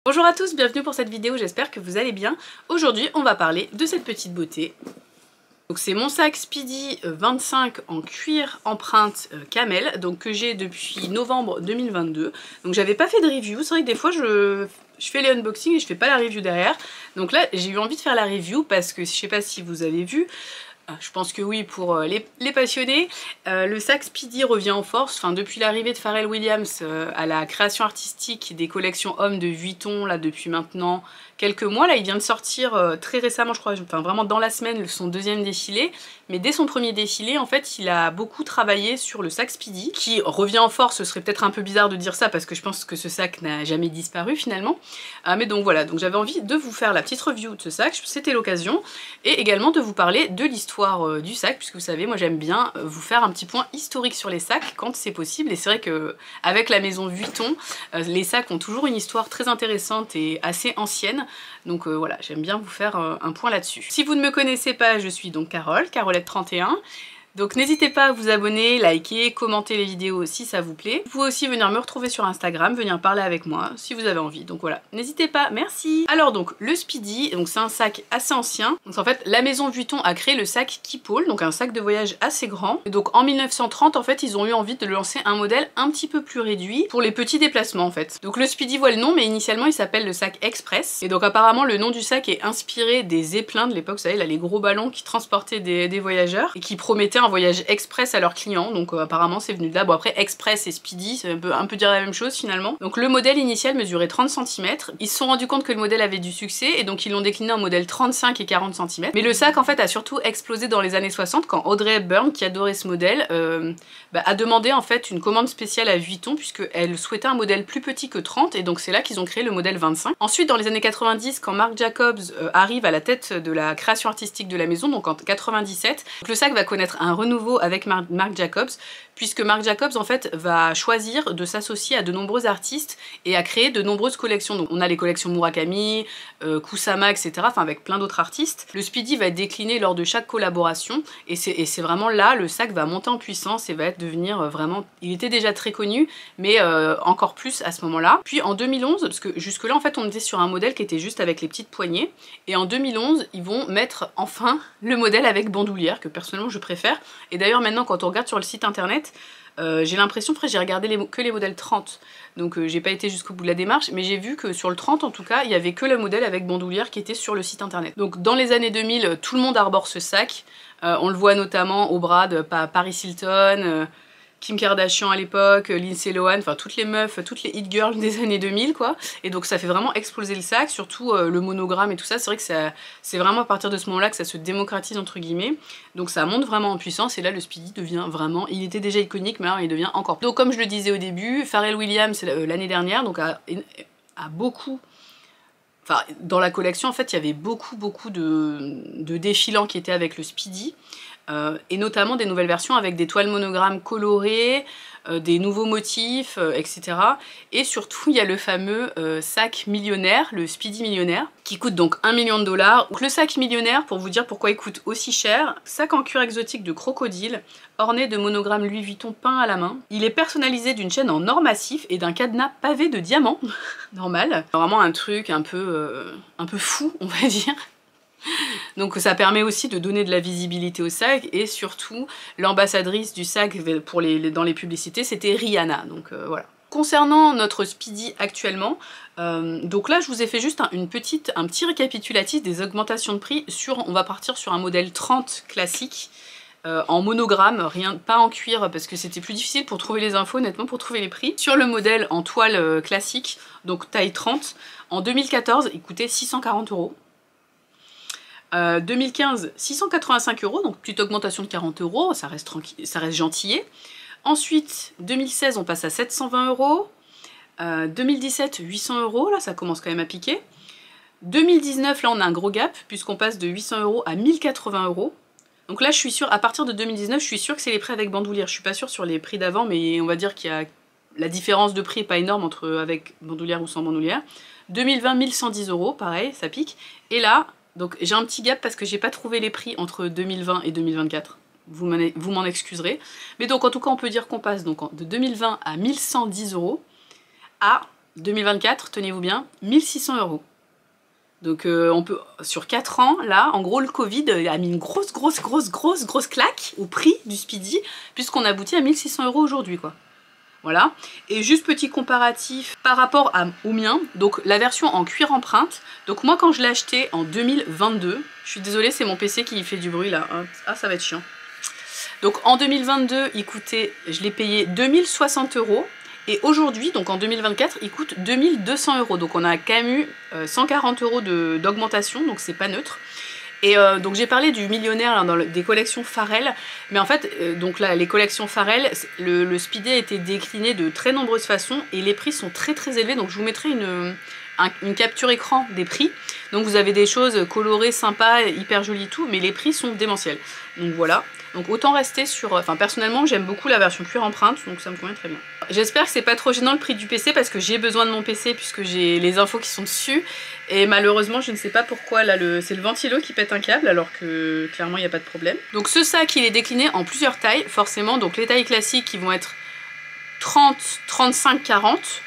Bonjour à tous, bienvenue pour cette vidéo, j'espère que vous allez bien. Aujourd'hui, on va parler de cette petite beauté. Donc c'est mon sac Speedy 25 en cuir empreinte camel, donc que j'ai depuis novembre 2022. Donc j'avais pas fait de review, c'est vrai que des fois je fais les unboxings et je fais pas la review derrière. Donc là j'ai eu envie de faire la review parce que je sais pas si vous avez vu, je pense que oui pour les passionnés, le sac Speedy revient en force, enfin depuis l'arrivée de Pharrell Williams à la création artistique des collections hommes de Vuitton là depuis maintenant quelques mois. Là il vient de sortir très récemment je crois, enfin vraiment dans la semaine, son deuxième défilé, mais dès son premier défilé en fait il a beaucoup travaillé sur le sac Speedy qui revient en force. Ce serait peut-être un peu bizarre de dire ça parce que je pense que ce sac n'a jamais disparu finalement, mais donc voilà, donc j'avais envie de vous faire la petite review de ce sac, c'était l'occasion, et également de vous parler de l'histoire du sac, puisque vous savez moi j'aime bien vous faire un petit point historique sur les sacs quand c'est possible, et c'est vrai que avec la maison Vuitton les sacs ont toujours une histoire très intéressante et assez ancienne, donc voilà, j'aime bien vous faire un point là-dessus. Si vous ne me connaissez pas, je suis donc Carole, Carolette31. Donc n'hésitez pas à vous abonner, liker, commenter les vidéos si ça vous plaît. Vous pouvez aussi venir me retrouver sur Instagram, venir parler avec moi si vous avez envie. Donc voilà, n'hésitez pas, merci. Alors donc le Speedy, donc c'est un sac assez ancien. Donc en fait la maison Vuitton a créé le sac Keepall, donc un sac de voyage assez grand. Et donc en 1930 en fait ils ont eu envie de lancer un modèle un petit peu plus réduit pour les petits déplacements en fait. Donc le Speedy voit le nom, mais initialement il s'appelle le sac Express. Et donc apparemment le nom du sac est inspiré des zeppelins de l'époque, vous savez là les gros ballons qui transportaient des voyageurs et qui promettaient un voyage express à leurs clients, donc apparemment c'est venu de là. Bon après Express et Speedy, ça veut un peu dire la même chose finalement. Donc le modèle initial mesurait 30 cm, ils se sont rendus compte que le modèle avait du succès et donc ils l'ont décliné en modèle 35 et 40 cm. Mais le sac en fait a surtout explosé dans les années 60 quand Audrey Hepburn, qui adorait ce modèle, a demandé en fait une commande spéciale à Vuitton puisqu'elle souhaitait un modèle plus petit que 30, et donc c'est là qu'ils ont créé le modèle 25. Ensuite dans les années 90, quand Marc Jacobs arrive à la tête de la création artistique de la maison, donc en 97, donc le sac va connaître un renouveau avec Marc Jacobs, puisque Marc Jacobs en fait va choisir de s'associer à de nombreux artistes et à créer de nombreuses collections. Donc on a les collections Murakami, Kusama, etc. Enfin avec plein d'autres artistes. Le Speedy va être décliné lors de chaque collaboration et c'est vraiment là le sac va monter en puissance et va devenir vraiment... Il était déjà très connu, mais encore plus à ce moment-là. Puis en 2011, parce que jusque là en fait on était sur un modèle qui était juste avec les petites poignées, et en 2011 ils vont mettre enfin le modèle avec bandoulière, que personnellement je préfère. Et d'ailleurs maintenant quand on regarde sur le site internet, j'ai l'impression, après j'ai regardé que les modèles 30, donc j'ai pas été jusqu'au bout de la démarche, mais j'ai vu que sur le 30 en tout cas, il y avait que le modèle avec bandoulière qui était sur le site internet. Donc dans les années 2000, tout le monde arbore ce sac, on le voit notamment au bras de Paris Hilton, Kim Kardashian à l'époque, Lindsay Lohan, enfin toutes les meufs, toutes les hit girls des années 2000 quoi. Et donc ça fait vraiment exploser le sac, surtout le monogramme et tout ça. C'est vrai que c'est vraiment à partir de ce moment-là que ça se démocratise entre guillemets. Donc ça monte vraiment en puissance et là le Speedy devient vraiment... Il était déjà iconique mais alors il devient encore plus. Donc comme je le disais au début, Pharrell Williams l'année dernière donc a beaucoup... Enfin, dans la collection, en fait, il y avait beaucoup de défilants qui étaient avec le Speedy, et notamment des nouvelles versions avec des toiles monogrammes colorées, des nouveaux motifs, etc. Et surtout, il y a le fameux sac millionnaire, le Speedy millionnaire, qui coûte donc 1 million de dollars. Donc le sac millionnaire, pour vous dire pourquoi il coûte aussi cher, sac en cuir exotique de crocodile, orné de monogrammes Louis Vuitton peints à la main. Il est personnalisé d'une chaîne en or massif et d'un cadenas pavé de diamants. Normal. Vraiment un truc un peu fou, on va dire. Donc ça permet aussi de donner de la visibilité au sac, et surtout l'ambassadrice du sac dans les publicités c'était Rihanna, donc voilà. Concernant notre Speedy actuellement, donc là je vous ai fait juste un petit récapitulatif des augmentations de prix on va partir sur un modèle 30 classique, en monogramme, pas en cuir parce que c'était plus difficile pour trouver les infos honnêtement, pour trouver les prix. Sur le modèle en toile classique, donc taille 30, en 2014 il coûtait 640 €. 2015, 685 €, donc petite augmentation de 40 €, ça reste tranquille, ça reste gentillet. Ensuite, 2016, on passe à 720 €. 2017, 800 €, là ça commence quand même à piquer. 2019, là on a un gros gap, puisqu'on passe de 800 € à 1080 €. Donc là je suis sûre, à partir de 2019, je suis sûre que c'est les prix avec bandoulière. Je suis pas sûre sur les prix d'avant, mais on va dire qu'il y a... La différence de prix est pas énorme entre avec bandoulière ou sans bandoulière. 2020, 1110 €, pareil, ça pique. Et là... Donc j'ai un petit gap parce que j'ai pas trouvé les prix entre 2020 et 2024. Vous m'en excuserez. Mais donc en tout cas on peut dire qu'on passe donc de 2020 à 1110 € à 2024, tenez-vous bien, 1600 €. Donc on peut, sur 4 ans, là, en gros le Covid a mis une grosse claque au prix du Speedy, puisqu'on aboutit à 1600 € aujourd'hui, quoi. Voilà. Et juste petit comparatif par rapport au mien, donc la version en cuir empreinte. Donc moi quand je l'ai acheté en 2022, je suis désolée, c'est mon PC qui fait du bruit là. Ah, ça va être chiant. Donc en 2022, il coûtait, je l'ai payé 2060 €. Et aujourd'hui, donc en 2024, il coûte 2200 €. Donc on a quand même eu 140 € d'augmentation, donc c'est pas neutre. Et donc j'ai parlé du millionnaire là, dans des collections Pharrell, mais en fait, donc là, les collections Pharrell, le Speedy a été décliné de très nombreuses façons et les prix sont très élevés. Donc je vous mettrai une capture écran des prix. Donc vous avez des choses colorées, sympas, hyper jolies tout, mais les prix sont démentiels. Donc voilà. Donc autant rester sur... Enfin personnellement j'aime beaucoup la version cuir empreinte, donc ça me convient très bien. J'espère que c'est pas trop gênant le prix du PC parce que j'ai besoin de mon PC puisque j'ai les infos qui sont dessus. Et malheureusement je ne sais pas pourquoi là c'est le ventilo qui pète un câble alors que clairement il n'y a pas de problème. Donc ce sac il est décliné en plusieurs tailles forcément. Donc les tailles classiques qui vont être 30, 35, 40.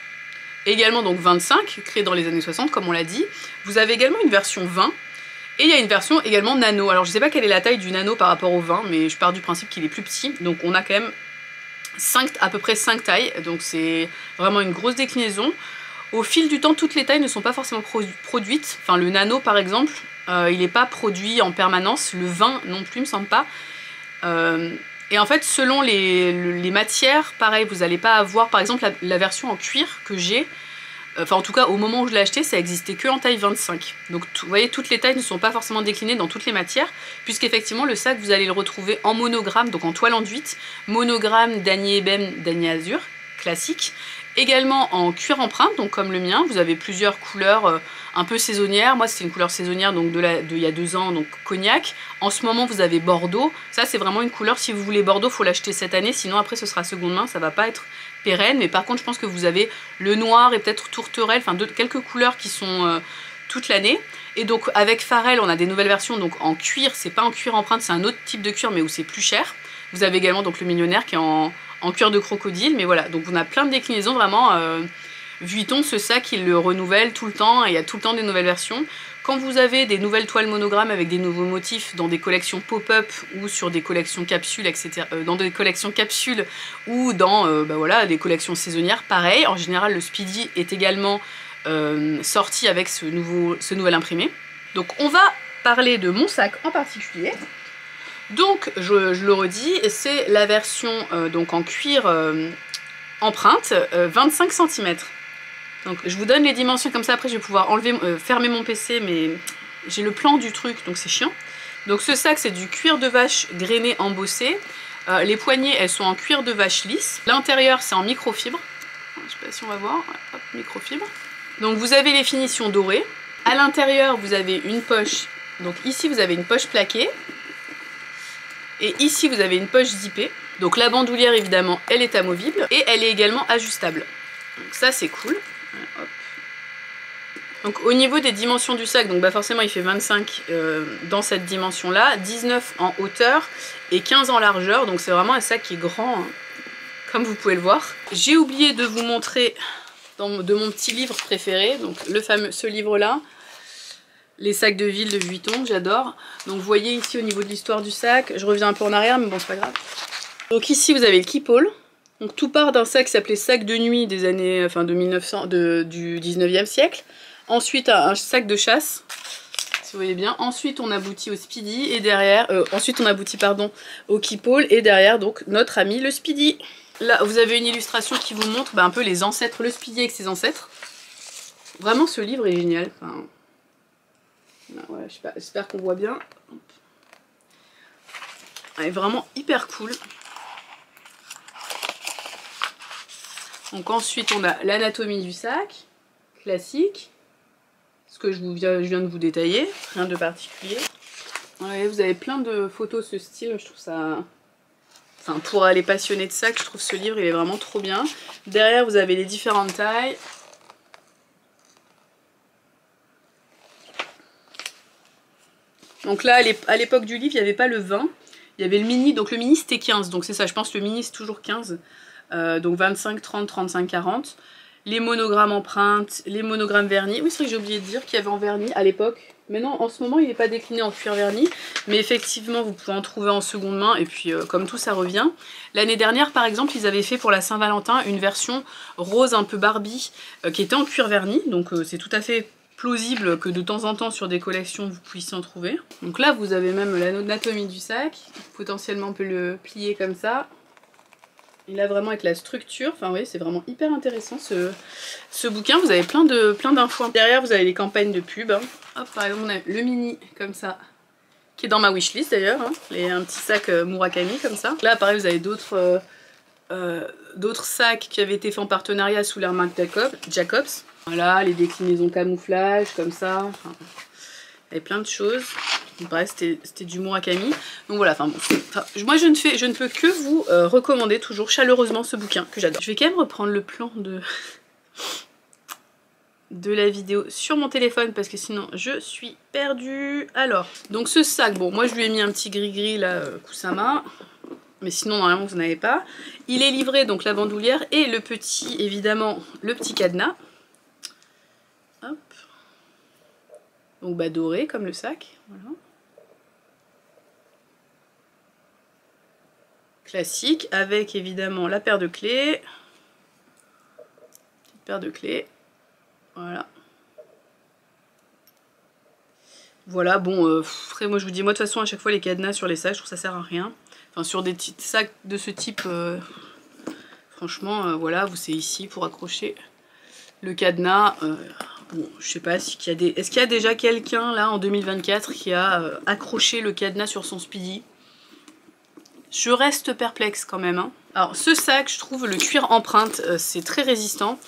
Également donc 25, créé dans les années 60 comme on l'a dit. Vous avez également une version 20. Et il y a une version également nano. Alors je sais pas quelle est la taille du nano par rapport au 20, mais je pars du principe qu'il est plus petit. Donc on a quand même à peu près 5 tailles. Donc c'est vraiment une grosse déclinaison. Au fil du temps, toutes les tailles ne sont pas forcément produites. Enfin le nano par exemple, il n'est pas produit en permanence. Le 20 non plus, me semble pas. Et en fait selon les matières, pareil, vous n'allez pas avoir par exemple la version en cuir que j'ai. Enfin en tout cas au moment où je l'ai acheté ça existait que en taille 25. Donc vous voyez toutes les tailles ne sont pas forcément déclinées dans toutes les matières. Puisqu'effectivement le sac vous allez le retrouver en monogramme, donc en toile enduite. Monogramme Dany Ébène, Dany Azur, classique. Également en cuir empreinte, donc comme le mien. Vous avez plusieurs couleurs un peu saisonnières. Moi c'était une couleur saisonnière donc il y a 2 ans, donc cognac. En ce moment vous avez Bordeaux. Ça c'est vraiment une couleur, si vous voulez Bordeaux faut l'acheter cette année. Sinon après ce sera seconde main, ça va pas être pérenne. Mais par contre je pense que vous avez le noir et peut-être tourterelle, enfin quelques couleurs qui sont toute l'année. Et donc avec Pharrell on a des nouvelles versions donc en cuir, c'est pas en cuir empreinte, c'est un autre type de cuir mais où c'est plus cher. Vous avez également donc le millionnaire qui est en cuir de crocodile, mais voilà, donc on a plein de déclinaisons vraiment. Vuitton, ce sac il le renouvelle tout le temps et il y a tout le temps des nouvelles versions. Quand vous avez des nouvelles toiles monogrammes avec des nouveaux motifs dans des collections pop-up ou sur des collections capsules, etc., dans des collections capsules ou dans bah voilà, des collections saisonnières, pareil, en général le Speedy est également sorti avec ce nouvel imprimé. Donc on va parler de mon sac en particulier. Donc je le redis, c'est la version donc en cuir empreinte 25 cm. Donc je vous donne les dimensions comme ça, après je vais pouvoir fermer mon PC, mais j'ai le plan du truc donc c'est chiant. Donc ce sac c'est du cuir de vache grainé embossé. Les poignées elles sont en cuir de vache lisse. L'intérieur c'est en microfibre. Je sais pas si on va voir, hop, microfibre. Donc vous avez les finitions dorées. À l'intérieur vous avez une poche, donc ici vous avez une poche plaquée. Et ici vous avez une poche zippée. Donc la bandoulière évidemment elle est amovible et elle est également ajustable. Donc ça c'est cool. Hop. Donc au niveau des dimensions du sac, donc bah forcément il fait 25 dans cette dimension là, 19 en hauteur et 15 en largeur. Donc c'est vraiment un sac qui est grand hein, comme vous pouvez le voir. J'ai oublié de vous montrer de mon petit livre préféré, donc ce livre là. Les sacs de ville de Vuitton, j'adore. Donc vous voyez ici au niveau de l'histoire du sac, je reviens un peu en arrière mais bon c'est pas grave. Donc ici vous avez le keep-all. Donc tout part d'un sac qui s'appelait sac de nuit des années, enfin du 19e siècle. Ensuite un sac de chasse, si vous voyez bien. Ensuite on aboutit au Speedy et derrière, ensuite on aboutit pardon au keep-all et derrière donc notre ami le Speedy. Là vous avez une illustration qui vous montre bah, un peu les ancêtres, le Speedy avec ses ancêtres. Vraiment ce livre est génial. Enfin, ouais, j'espère qu'on voit bien. Elle est vraiment hyper cool. Donc ensuite on a l'anatomie du sac, classique, ce que je viens de vous détailler, rien de particulier. Ouais, vous avez plein de photos de ce style, je trouve ça... Enfin, pour les passionnés de sac, je trouve ce livre il est vraiment trop bien. Derrière vous avez les différentes tailles. Donc là à l'époque du livre il n'y avait pas le 20, il y avait le mini, donc le mini c'était 15, donc c'est ça, je pense que le mini c'est toujours 15. Donc 25, 30, 35, 40. les monogrammes empreintes, les monogrammes vernis. Oui, c'est vrai que j'ai oublié de dire qu'il y avait en vernis à l'époque. Maintenant, en ce moment, il n'est pas décliné en cuir vernis. Mais effectivement, vous pouvez en trouver en seconde main. Et puis, comme tout, ça revient. L'année dernière, par exemple, ils avaient fait pour la Saint-Valentin une version rose un peu Barbie qui était en cuir vernis. Donc, c'est tout à fait plausible que de temps en temps, sur des collections, vous puissiez en trouver. Donc là, vous avez même l'anatomie du sac. Potentiellement, on peut le plier comme ça. Et là vraiment avec la structure, enfin oui c'est vraiment hyper intéressant ce bouquin, vous avez plein d'infos. Derrière vous avez les campagnes de pub, hein. Hop, par exemple on a le mini comme ça, qui est dans ma wishlist d'ailleurs, hein. Un petit sac Murakami comme ça. Là pareil vous avez d'autres sacs qui avaient été faits en partenariat sous la marque Jacobs. Voilà, les déclinaisons camouflage comme ça, enfin, il y avait plein de choses. Pareil, c'était du Murakami. Donc voilà, enfin bon, moi je ne peux que vous recommander toujours chaleureusement ce bouquin que j'adore. Je vais quand même reprendre le plan de la vidéo sur mon téléphone parce que sinon je suis perdue. Alors, donc ce sac, bon moi je lui ai mis un petit gris-gris là, Kusama. Mais sinon normalement vous n'avez pas. Il est livré, donc la bandoulière et le petit, évidemment, le petit cadenas. Hop. Donc bah doré comme le sac, voilà. Classique, avec évidemment la paire de clés. Petite paire de clés. Voilà. Voilà, bon, après moi je vous dis, moi de toute façon à chaque fois les cadenas sur les sacs, je trouve que ça sert à rien. Enfin sur des petits sacs de ce type, franchement, voilà, c'est ici pour accrocher le cadenas. Bon, je sais pas si qu'il y a des... Est-ce qu'il y a déjà quelqu'un là en 2024 qui a accroché le cadenas sur son Speedy? Je reste perplexe quand même, hein. Alors ce sac, je trouve le cuir empreinte, c'est très résistant.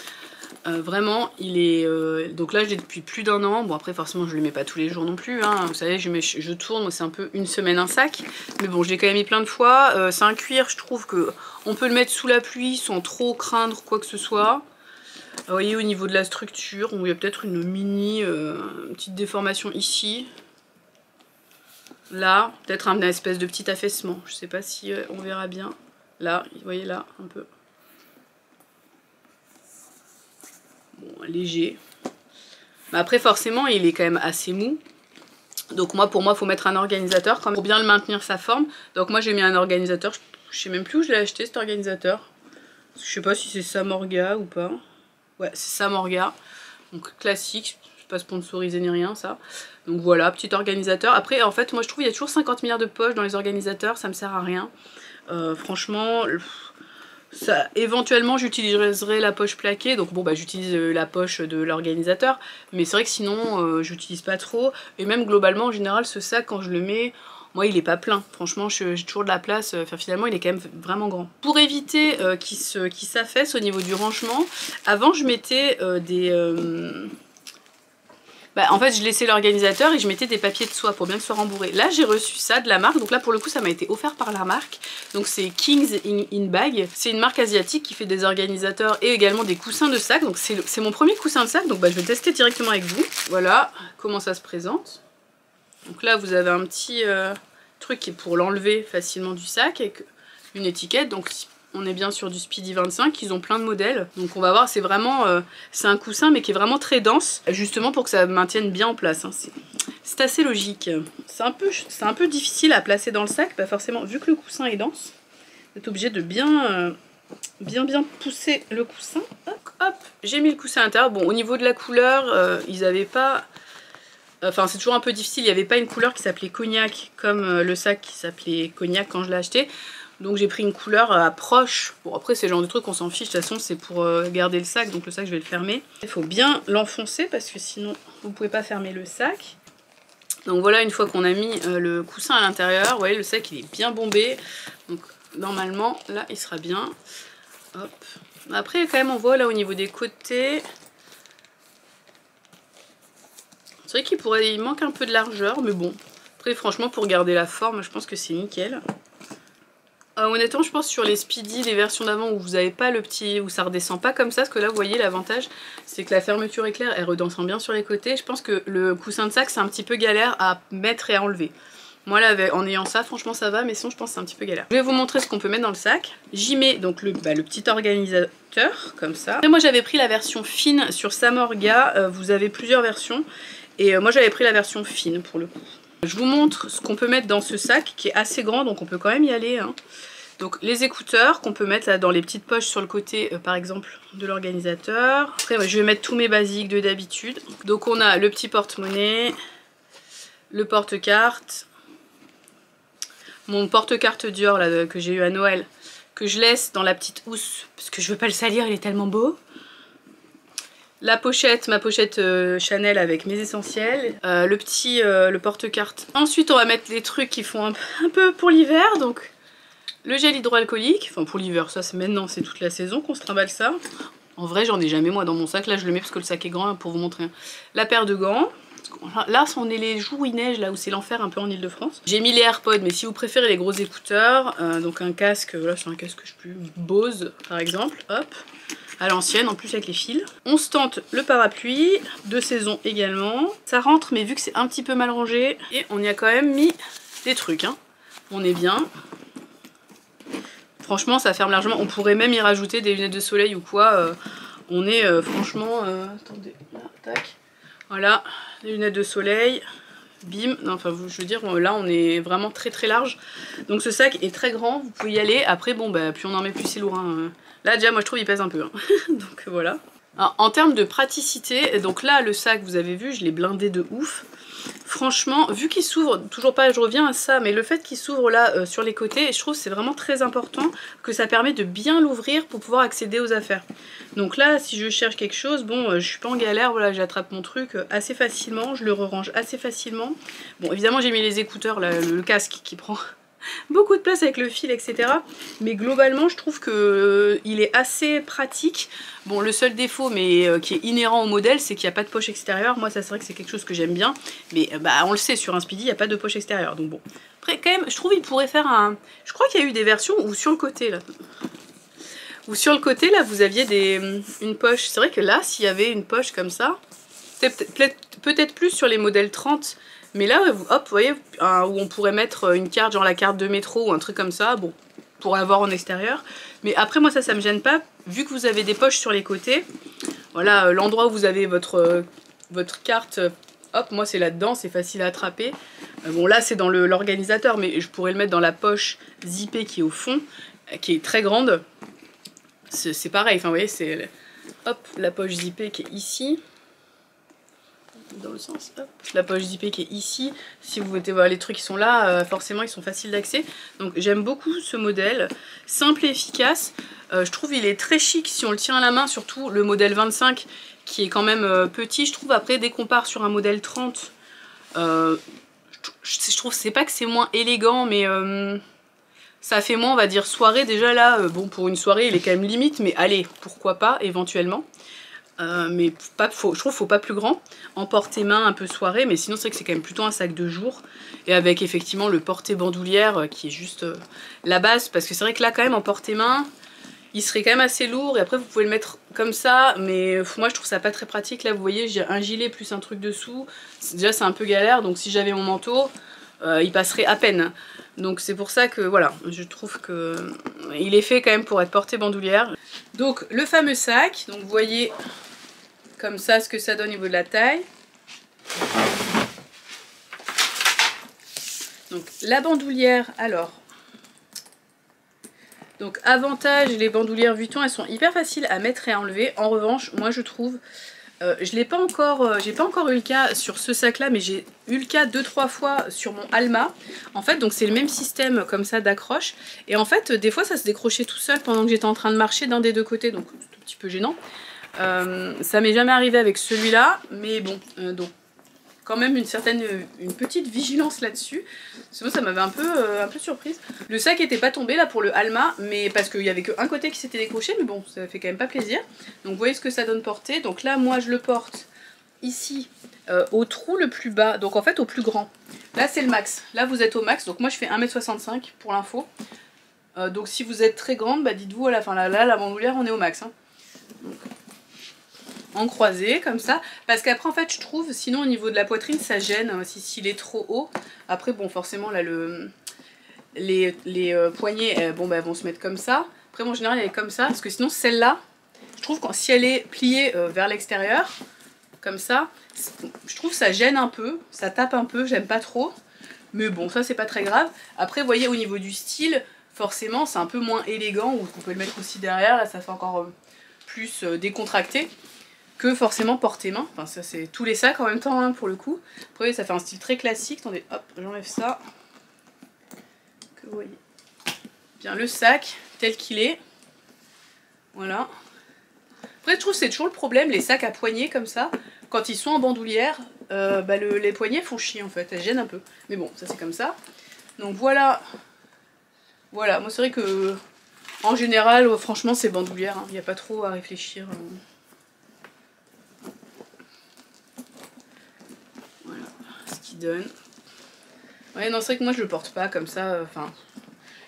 Vraiment, il est... donc là, je l'ai depuis plus d'1 an. Bon, après, forcément, je le mets pas tous les jours non plus, hein. Vous savez, je tourne, c'est un peu une semaine un sac. Mais bon, je l'ai quand même mis plein de fois. C'est un cuir, je trouve que on peut le mettre sous la pluie sans trop craindre quoi que ce soit. Vous voyez, au niveau de la structure, il y a peut-être une petite déformation ici. Là, peut-être un espèce de petit affaissement. Je sais pas si on verra bien. Là, vous voyez là, un peu. Bon, léger. Mais après, forcément, il est quand même assez mou. Donc pour moi, il faut mettre un organisateur quand même pour bien le maintenir sa forme. Donc moi, j'ai mis un organisateur. Je sais même plus où je l'ai acheté, cet organisateur. Je sais pas si c'est Samorga ou pas. Ouais, c'est Samorga. Donc classique. Pas sponsorisé ni rien ça. Donc voilà, petit organisateur. Après en fait moi je trouve il y a toujours 50 milliards de poches dans les organisateurs, ça me sert à rien. Franchement, ça, éventuellement j'utiliserai la poche plaquée. Donc bon bah j'utilise la poche de l'organisateur. Mais c'est vrai que sinon j'utilise pas trop. Et même globalement en général ce sac quand je le mets, moi il est pas plein. Franchement j'ai toujours de la place. Enfin finalement il est quand même vraiment grand. Pour éviter qu'il s'affaisse au niveau du rangement, avant je mettais en fait je laissais l'organisateur et je mettais des papiers de soie pour bien que ce soit rembourré. Là j'ai reçu ça de la marque, donc là pour le coup ça m'a été offert par la marque. Donc c'est Kings in Bag, c'est une marque asiatique qui fait des organisateurs et également des coussins de sac. Donc c'est mon premier coussin de sac, donc je vais tester directement avec vous. Voilà comment ça se présente. Donc là vous avez un petit truc qui est pour l'enlever facilement du sac avec une étiquette. Donc on est bien sur du Speedy 25, ils ont plein de modèles. Donc on va voir, c'est vraiment... c'est un coussin mais qui est vraiment très dense, justement pour que ça maintienne bien en place, hein. C'est assez logique. C'est un peu difficile à placer dans le sac, forcément, vu que le coussin est dense, vous êtes obligé de bien pousser le coussin. Hop, j'ai mis le coussin à l'intérieur. Bon, au niveau de la couleur, ils n'avaient pas... Enfin, c'est toujours un peu difficile, il n'y avait pas une couleur qui s'appelait cognac, comme le sac qui s'appelait cognac quand je l'ai acheté. Donc j'ai pris une couleur approche. Bon après c'est le genre de truc on s'en fiche, de toute façon c'est pour garder le sac, donc le sac je vais le fermer. Il faut bien l'enfoncer parce que sinon vous ne pouvez pas fermer le sac. Donc voilà, une fois qu'on a mis le coussin à l'intérieur, vous voyez le sac il est bien bombé. Donc normalement là il sera bien. Hop. Après quand même on voit là au niveau des côtés. C'est vrai il manque un peu de largeur, mais bon. Après franchement pour garder la forme je pense que c'est nickel. Honnêtement je pense sur les Speedy, les versions d'avant où vous n'avez pas le petit, où ça redescend pas comme ça, parce que là vous voyez l'avantage c'est que la fermeture éclair elle redescend bien sur les côtés. Je pense que le coussin de sac c'est un petit peu galère à mettre et à enlever. Moi là en ayant ça franchement ça va, mais sinon je pense que c'est un petit peu galère. Je vais vous montrer ce qu'on peut mettre dans le sac. J'y mets donc le petit organisateur comme ça. Après moi j'avais pris la version fine sur Samorga, vous avez plusieurs versions. Et moi j'avais pris la version fine pour le coup. Je vous montre ce qu'on peut mettre dans ce sac qui est assez grand, donc on peut quand même y aller. Hein. Donc les écouteurs qu'on peut mettre là dans les petites poches sur le côté par exemple de l'organisateur. Après je vais mettre tous mes basiques de d'habitude. Donc on a le petit porte-monnaie, le porte-carte, mon porte-carte Dior là, que j'ai eu à Noël, que je laisse dans la petite housse parce que je veux pas le salir, il est tellement beau. La pochette, ma pochette Chanel avec mes essentiels, le porte-carte. Ensuite on va mettre les trucs qui font un peu pour l'hiver, donc le gel hydroalcoolique, enfin pour l'hiver, ça c'est maintenant, c'est toute la saison qu'on se trimballe ça. En vrai j'en ai jamais moi dans mon sac, là je le mets parce que le sac est grand pour vous montrer. La paire de gants, là on est les jours où il neige, là où c'est l'enfer un peu en Ile-de-France. J'ai mis les AirPods, mais si vous préférez les gros écouteurs, donc un casque, là c'est un casque que je peux, Bose par exemple, hop. À l'ancienne en plus avec les fils. On se tente le parapluie, de saison également. Ça rentre mais vu que c'est un petit peu mal rangé, et on y a quand même mis des trucs. Hein. On est bien. Franchement ça ferme largement. On pourrait même y rajouter des lunettes de soleil ou quoi. On est franchement... attendez, là, tac. Voilà, les lunettes de soleil. Bim, non, enfin je veux dire là on est vraiment très très large. Donc ce sac est très grand, vous pouvez y aller. Après bon bah plus on en met plus c'est lourd. Hein. Là déjà moi je trouve il pèse un peu. Hein. Donc voilà. Alors, en termes de praticité, donc là le sac vous avez vu je l'ai blindé de ouf. Franchement vu qu'il s'ouvre, toujours pas je reviens à ça, mais le fait qu'il s'ouvre là sur les côtés, je trouve c'est vraiment très important que ça permet de bien l'ouvrir pour pouvoir accéder aux affaires. Donc là si je cherche quelque chose, bon je suis pas en galère, voilà j'attrape mon truc assez facilement, je le re-range assez facilement. Bon évidemment j'ai mis les écouteurs, là, le casque qui prend beaucoup de place avec le fil etc. Mais globalement je trouve que il est assez pratique. Bon le seul défaut mais qui est inhérent au modèle c'est qu'il n'y a pas de poche extérieure. Moi ça c'est vrai que c'est quelque chose que j'aime bien. Mais bah on le sait sur un Speedy il n'y a pas de poche extérieure. Donc bon. Après quand même je trouve il pourrait faire un... Je crois qu'il y a eu des versions où sur le côté là... Ou sur le côté là vous aviez une poche. C'est vrai que là s'il y avait une poche comme ça, peut-être plus sur les modèles 30. Mais là, hop, vous voyez, où on pourrait mettre une carte, genre la carte de métro ou un truc comme ça, bon, pour l'avoir en extérieur. Mais après, moi, ça me gêne pas, vu que vous avez des poches sur les côtés. Voilà, l'endroit où vous avez votre carte, hop, moi c'est là-dedans, c'est facile à attraper. Bon, là, c'est dans l'organisateur, mais je pourrais le mettre dans la poche zippée qui est au fond, qui est très grande. C'est pareil, enfin, vous voyez, c'est, hop, la poche zippée qui est ici. Dans le sens, hop. La poche zippée qui est ici, si vous mettez voilà, les trucs qui sont là, forcément ils sont faciles d'accès. Donc j'aime beaucoup ce modèle, simple et efficace. Je trouve il est très chic si on le tient à la main, surtout le modèle 25 qui est quand même petit. Je trouve après dès qu'on part sur un modèle 30, je trouve c'est pas que c'est moins élégant, mais ça fait moins on va dire soirée. Déjà là, bon pour une soirée il est quand même limite, mais allez pourquoi pas éventuellement. Mais pas, je trouve qu'il faut pas plus grand, en portée-main un peu soirée, mais sinon c'est vrai que c'est quand même plutôt un sac de jour, et avec effectivement le portée-bandoulière qui est juste la base, parce que c'est vrai que là quand même en portée-main, il serait quand même assez lourd, et après vous pouvez le mettre comme ça, mais moi je trouve ça pas très pratique. Là vous voyez j'ai un gilet plus un truc dessous, déjà c'est un peu galère, donc si j'avais mon manteau, il passerait à peine. Donc c'est pour ça que voilà, je trouve que il est fait quand même pour être porté bandoulière. Donc le fameux sac, donc vous voyez comme ça ce que ça donne au niveau de la taille. Donc la bandoulière, alors. Donc avantage, les bandoulières Vuitton elles sont hyper faciles à mettre et à enlever. En revanche, moi je trouve, je l'ai pas encore, j'ai pas encore eu le cas sur ce sac là, mais j'ai eu le cas 2-3 fois sur mon Alma. En fait donc c'est le même système comme ça d'accroche. Et en fait des fois ça se décrochait tout seul pendant que j'étais en train de marcher d'un des deux côtés, donc c'est un petit peu gênant. Ça m'est jamais arrivé avec celui-là, mais bon, donc quand même une petite vigilance là-dessus. Sinon ça m'avait un peu surprise. Le sac était pas tombé là pour le Alma, mais parce qu'il y avait qu'un côté qui s'était décroché, mais bon ça fait quand même pas plaisir. Donc vous voyez ce que ça donne porté. Donc là moi je le porte ici au trou le plus bas, donc en fait au plus grand. Là c'est le max, là vous êtes au max, donc moi je fais 1,65 m pour l'info. Donc si vous êtes très grande, bah dites-vous à la fin, là la bandoulière on est au max. Hein. Donc, en croisé comme ça, parce qu'après en fait je trouve sinon au niveau de la poitrine ça gêne s'il est trop haut. Après bon forcément là les poignets bon bah elles vont se mettre comme ça. Après moi en général elle est comme ça, parce que sinon celle-là je trouve que si elle est pliée vers l'extérieur comme ça, je trouve que ça gêne un peu, ça tape un peu, j'aime pas trop. Mais bon ça c'est pas très grave. Après vous voyez au niveau du style, forcément c'est un peu moins élégant, ou on peut le mettre aussi derrière, là ça fait encore plus décontracté que forcément porter-main. Enfin ça c'est tous les sacs en même temps hein, pour le coup. Après ça fait un style très classique. Attendez, hop, j'enlève ça. Que vous voyez bien le sac tel qu'il est. Voilà. Après je trouve que c'est toujours le problème, les sacs à poignée comme ça, quand ils sont en bandoulière, bah les poignets font chier en fait, elles gênent un peu. Mais bon, ça c'est comme ça. Donc voilà. Voilà, moi c'est vrai que en général, franchement c'est bandoulière, il n'y a pas trop à réfléchir. Voilà ce qu'il donne. Ouais, non, c'est vrai que moi je le porte pas comme ça. Enfin,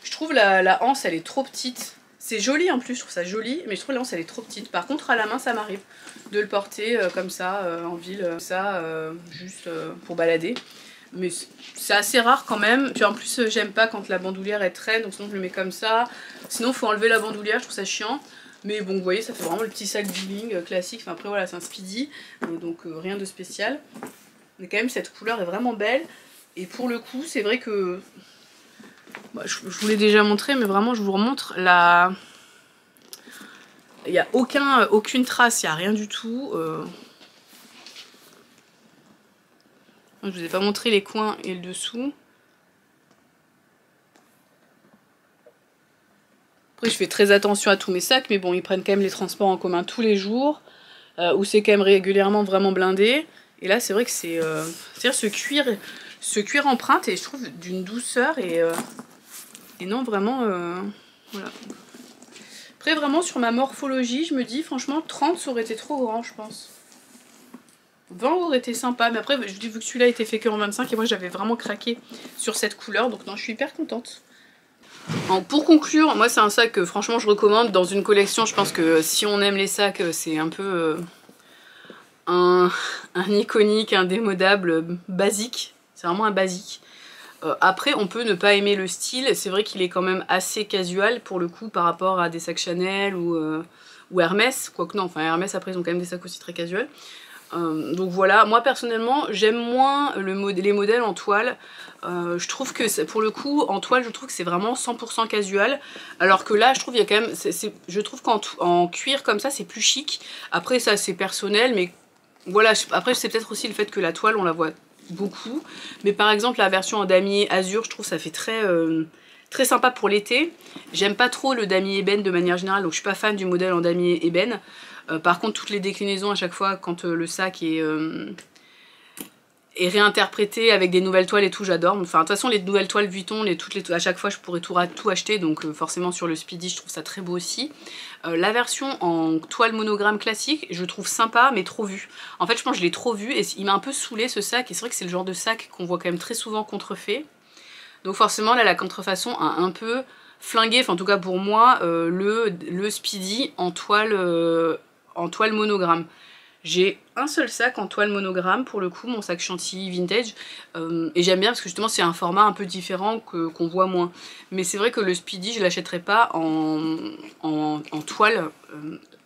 je trouve la anse elle est trop petite. C'est joli en plus, je trouve ça joli, mais je trouve la anse elle est trop petite. Par contre, à la main, ça m'arrive de le porter comme ça en ville, juste pour balader. Mais c'est assez rare quand même. Puis en plus, j'aime pas quand la bandoulière est traîne, donc sinon je le mets comme ça. Sinon, faut enlever la bandoulière, je trouve ça chiant. Mais bon, vous voyez, ça fait vraiment le petit sac bling classique. Enfin, après, voilà, c'est un speedy, donc rien de spécial. Mais quand même, cette couleur est vraiment belle. Et pour le coup, c'est vrai que... Bah, je vous l'ai déjà montré, mais vraiment, je vous remontre la... Il n'y a aucune trace, il n'y a rien du tout. Je vous ai pas montré les coins et le dessous. Après, je fais très attention à tous mes sacs, mais bon, ils prennent quand même les transports en commun tous les jours, où c'est quand même régulièrement vraiment blindé. Et là, c'est vrai que c'est... c'est-à-dire ce cuir empreinte, et je trouve d'une douceur, et non, vraiment... voilà. Après, vraiment, sur ma morphologie, je me dis, franchement, 30, ça aurait été trop grand, je pense. 20 aurait été sympa, mais après, je dis, vu que celui-là était fait que en 25, et moi, j'avais vraiment craqué sur cette couleur, donc non, je suis hyper contente. Alors, pour conclure, moi, c'est un sac que, franchement, je recommande dans une collection. Je pense que si on aime les sacs, c'est un peu un iconique, indémodable, basique. C'est vraiment un basique. Après, on peut ne pas aimer le style. C'est vrai qu'il est quand même assez casual pour le coup par rapport à des sacs Chanel ou Hermès. Quoique non, enfin Hermès après ils ont quand même des sacs aussi très casual. Donc voilà, moi personnellement j'aime moins les modèles en toile. Je trouve que pour le coup en toile je trouve que c'est vraiment 100% casual. Alors que là je trouve il y a quand même, je trouve qu'en cuir comme ça c'est plus chic. Après ça c'est personnel, mais voilà, après c'est peut-être aussi le fait que la toile on la voit beaucoup, mais par exemple la version en damier azur je trouve ça fait très sympa pour l'été. J'aime pas trop le damier ébène de manière générale, donc je suis pas fan du modèle en damier ébène. Par contre toutes les déclinaisons à chaque fois quand le sac est réinterprété avec des nouvelles toiles et tout, j'adore. Enfin de toute façon les nouvelles toiles Vuitton, à chaque fois je pourrais tout acheter, donc forcément sur le Speedy je trouve ça très beau aussi. La version en toile monogramme classique je trouve sympa mais trop vue. En fait je pense que je l'ai trop vu et il m'a un peu saoulé ce sac, et c'est vrai que c'est le genre de sac qu'on voit quand même très souvent contrefait. Donc forcément là la contrefaçon a un peu flingué, enfin en tout cas pour moi, le Speedy en toile monogramme. J'ai un seul sac en toile monogramme pour le coup, mon sac Chantilly vintage, et j'aime bien parce que justement c'est un format un peu différent qu'on voit moins. Mais c'est vrai que le Speedy je l'achèterais pas en toile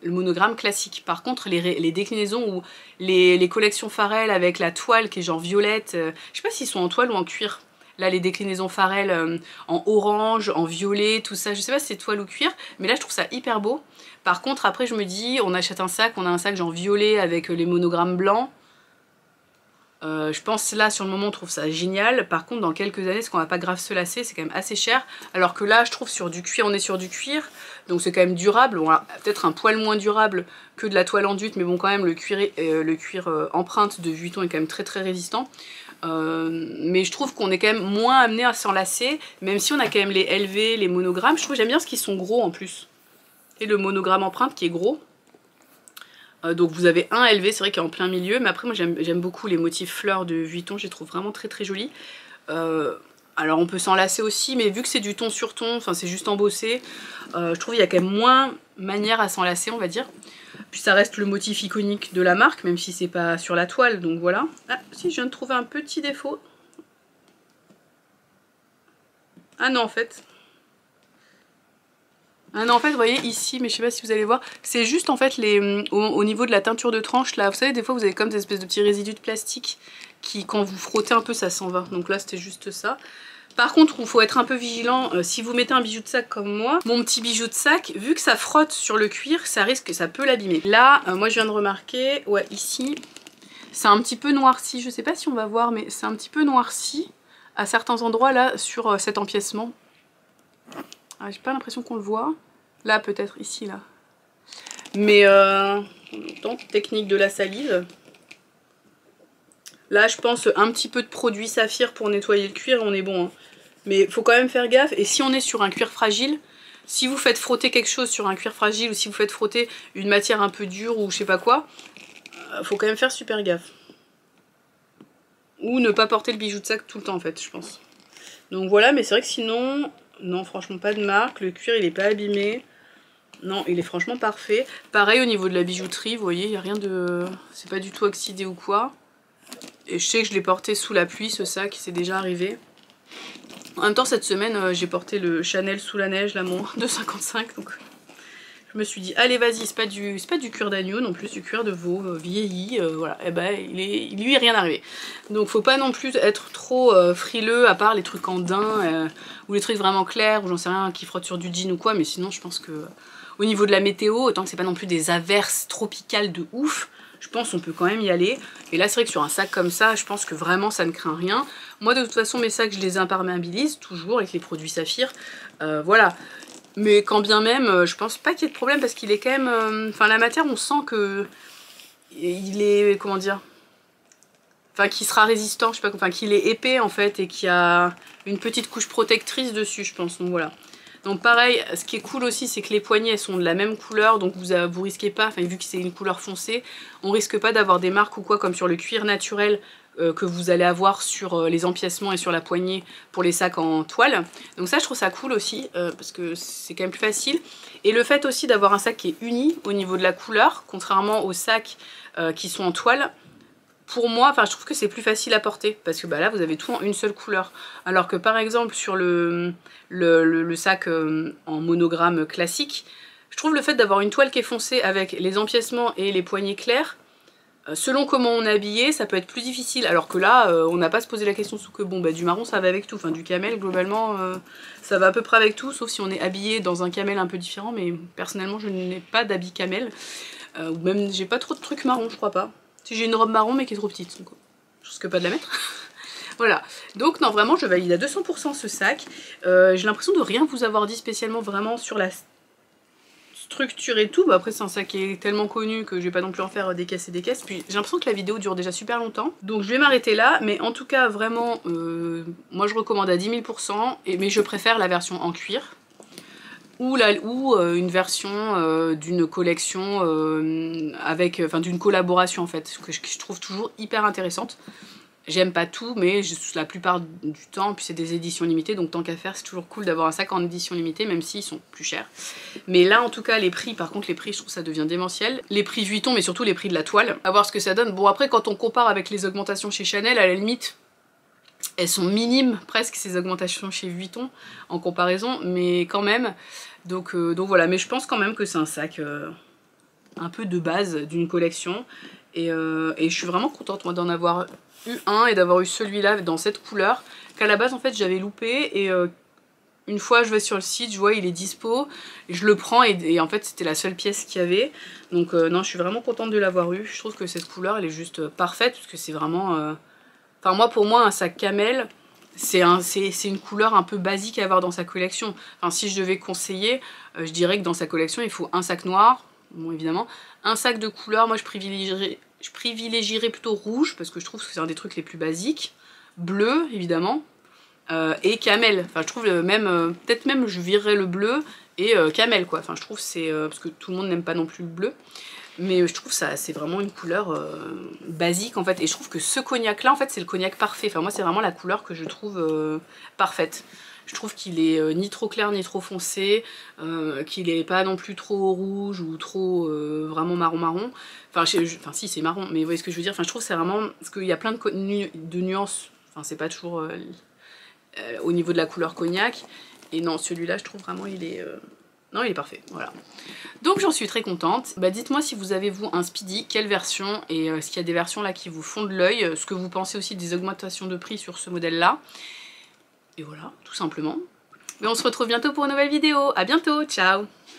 le monogramme classique. Par contre les déclinaisons ou les collections Farel avec la toile qui est genre violette, je sais pas s'ils sont en toile ou en cuir. Là les déclinaisons Farel en orange, en violet, tout ça, je sais pas si c'est toile ou cuir, mais là je trouve ça hyper beau. Par contre après je me dis, on achète un sac, on a un sac genre violet avec les monogrammes blancs. Je pense là sur le moment on trouve ça génial. Par contre dans quelques années, est-ce qu'on va pas grave se lasser, c'est quand même assez cher. Alors que là je trouve sur du cuir, on est sur du cuir, donc c'est quand même durable. Bon, peut-être un poil moins durable que de la toile enduite, mais bon quand même le cuir empreinte de Vuitton est quand même très résistant. Mais je trouve qu'on est quand même moins amené à s'enlacer, même si on a quand même les LV, les monogrammes. Je trouve j'aime bien ce qu'ils sont gros en plus. Et le monogramme empreinte qui est gros. Donc vous avez un LV, c'est vrai qu'il est en plein milieu, mais après moi j'aime beaucoup les motifs fleurs de Vuitton, je les trouve vraiment très jolis. Alors on peut s'enlacer aussi, mais vu que c'est du ton sur ton, enfin c'est juste embossé, je trouve qu'il y a quand même moins manière à s'enlacer on va dire. Puis ça reste le motif iconique de la marque, même si c'est pas sur la toile, donc voilà. Ah, si, je viens de trouver un petit défaut. Ah non, en fait. Ah non, en fait, vous voyez ici, mais je sais pas si vous allez voir, c'est juste en fait au niveau de la teinture de tranche, là, vous savez, des fois vous avez comme des espèces de petits résidus de plastique qui, quand vous frottez un peu, ça s'en va. Donc là, c'était juste ça. Par contre, il faut être un peu vigilant si vous mettez un bijou de sac comme moi. Mon petit bijou de sac, vu que ça frotte sur le cuir, ça risque, ça peut l'abîmer. Là, moi je viens de remarquer, ouais, ici, c'est un petit peu noirci. Je sais pas si on va voir, mais c'est un petit peu noirci à certains endroits là sur cet empiècement. Ah, j'ai pas l'impression qu'on le voit. Là, peut-être ici, là. Mais donc, technique de la salive. Là, je pense un petit peu de produit saphir pour nettoyer le cuir, on est bon. Hein. Mais faut quand même faire gaffe. Et si on est sur un cuir fragile, si vous faites frotter quelque chose sur un cuir fragile ou si vous faites frotter une matière un peu dure ou je sais pas quoi, faut quand même faire super gaffe. Ou ne pas porter le bijou de sac tout le temps en fait, je pense. Donc voilà, mais c'est vrai que sinon, non, franchement pas de marque. Le cuir, il est pas abîmé. Non, il est franchement parfait. Pareil au niveau de la bijouterie, vous voyez, il n'y a rien de... C'est pas du tout oxydé ou quoi. Et je sais que je l'ai porté sous la pluie, ce sac, c'est déjà arrivé. En même temps, cette semaine, j'ai porté le Chanel sous la neige, là, mon 2,55. Donc je me suis dit, allez, vas-y, c'est pas du cuir d'agneau non plus, du cuir de veau vieilli. Voilà, et ben, lui, rien arrivé. Donc faut pas non plus être trop frileux, à part les trucs en daim, ou les trucs vraiment clairs, ou j'en sais rien, qui frottent sur du jean ou quoi. Mais sinon, je pense que... Au niveau de la météo, autant que c'est pas non plus des averses tropicales de ouf, je pense qu'on peut quand même y aller. Et là, c'est vrai que sur un sac comme ça, je pense que vraiment ça ne craint rien. Moi, de toute façon, mes sacs, je les imperméabilise toujours avec les produits saphir. Voilà. Mais quand bien même, je pense pas qu'il y ait de problème parce qu'il est quand même... Enfin, la matière, on sent que... Il est... Comment dire? Enfin, qu'il sera résistant, je sais pas... Enfin, qu'il est épais, en fait, et qu'il y a une petite couche protectrice dessus, je pense. Donc, voilà. Donc pareil, ce qui est cool aussi, c'est que les poignées elles sont de la même couleur, donc vous risquez pas, enfin vu que c'est une couleur foncée, on risque pas d'avoir des marques ou quoi comme sur le cuir naturel que vous allez avoir sur les empiècements et sur la poignée pour les sacs en toile. Donc ça je trouve ça cool aussi, parce que c'est quand même plus facile. Et le fait aussi d'avoir un sac qui est uni au niveau de la couleur, contrairement aux sacs qui sont en toile, pour moi, enfin je trouve que c'est plus facile à porter parce que bah, là vous avez tout en une seule couleur. Alors que par exemple sur le sac en monogramme classique, je trouve le fait d'avoir une toile qui est foncée avec les empiècements et les poignées claires, selon comment on est habillé, ça peut être plus difficile. Alors que là, on n'a pas à se poser la question sous que bon bah du marron ça va avec tout, enfin du camel globalement ça va à peu près avec tout, sauf si on est habillé dans un camel un peu différent, mais personnellement je n'ai pas d'habit camel, ou même j'ai pas trop de trucs marron je crois pas. Si j'ai une robe marron mais qui est trop petite, donc je risque pas de la mettre. Voilà, donc non vraiment je valide à 200% ce sac. J'ai l'impression de rien vous avoir dit spécialement vraiment sur la structure et tout. Bah, après c'est un sac qui est tellement connu que je vais pas non plus en faire des caisses et des caisses. Puis j'ai l'impression que la vidéo dure déjà super longtemps. Donc je vais m'arrêter là, mais en tout cas vraiment, moi je recommande à 10 000%, mais je préfère la version en cuir. Ou une version d'une collection enfin d'une collaboration en fait, que je trouve toujours hyper intéressante. J'aime pas tout, mais la plupart du temps, puis c'est des éditions limitées, donc tant qu'à faire, c'est toujours cool d'avoir un sac en édition limitée, même s'ils sont plus chers. Mais là, en tout cas, les prix, par contre, les prix, je trouve ça devient démentiel. Les prix Vuitton, mais surtout les prix de la toile. À voir ce que ça donne. Bon, après, quand on compare avec les augmentations chez Chanel, à la limite, elles sont minimes, presque, ces augmentations chez Vuitton, en comparaison, mais quand même. Donc voilà, mais je pense quand même que c'est un sac un peu de base d'une collection. Et je suis vraiment contente, moi, d'en avoir eu un et d'avoir eu celui-là dans cette couleur qu'à la base en fait j'avais loupé, et une fois je vais sur le site, je vois il est dispo et je le prends, et en fait c'était la seule pièce qu'il y avait. Donc non, je suis vraiment contente de l'avoir eu. Je trouve que cette couleur elle est juste parfaite parce que c'est vraiment enfin moi, pour moi, un sac camel c'est une couleur un peu basique à avoir dans sa collection. Enfin si je devais conseiller, je dirais que dans sa collection il faut un sac noir, bon évidemment, un sac de couleur. Moi je privilégierais plutôt rouge parce que je trouve que c'est un des trucs les plus basiques, bleu évidemment, et camel. Enfin je trouve même, peut-être même je virerais le bleu et camel quoi. Enfin je trouve c'est, parce que tout le monde n'aime pas non plus le bleu, mais je trouve ça c'est vraiment une couleur basique en fait, et je trouve que ce cognac là en fait c'est le cognac parfait. Enfin moi c'est vraiment la couleur que je trouve parfaite. Je trouve qu'il est ni trop clair ni trop foncé, qu'il est pas non plus trop rouge ou trop vraiment marron. Enfin si c'est marron, mais vous voyez ce que je veux dire. Enfin je trouve que c'est vraiment... Parce qu'il y a plein de nuances, enfin c'est pas toujours au niveau de la couleur cognac. Et non, celui-là je trouve vraiment il est... Non, il est parfait, voilà. Donc j'en suis très contente. Bah, dites-moi si vous avez vous un Speedy, quelle version, et s'il y a des versions là qui vous font de l'œil, ce que vous pensez aussi des augmentations de prix sur ce modèle-là. Et voilà, tout simplement. Mais on se retrouve bientôt pour une nouvelle vidéo. À bientôt, ciao!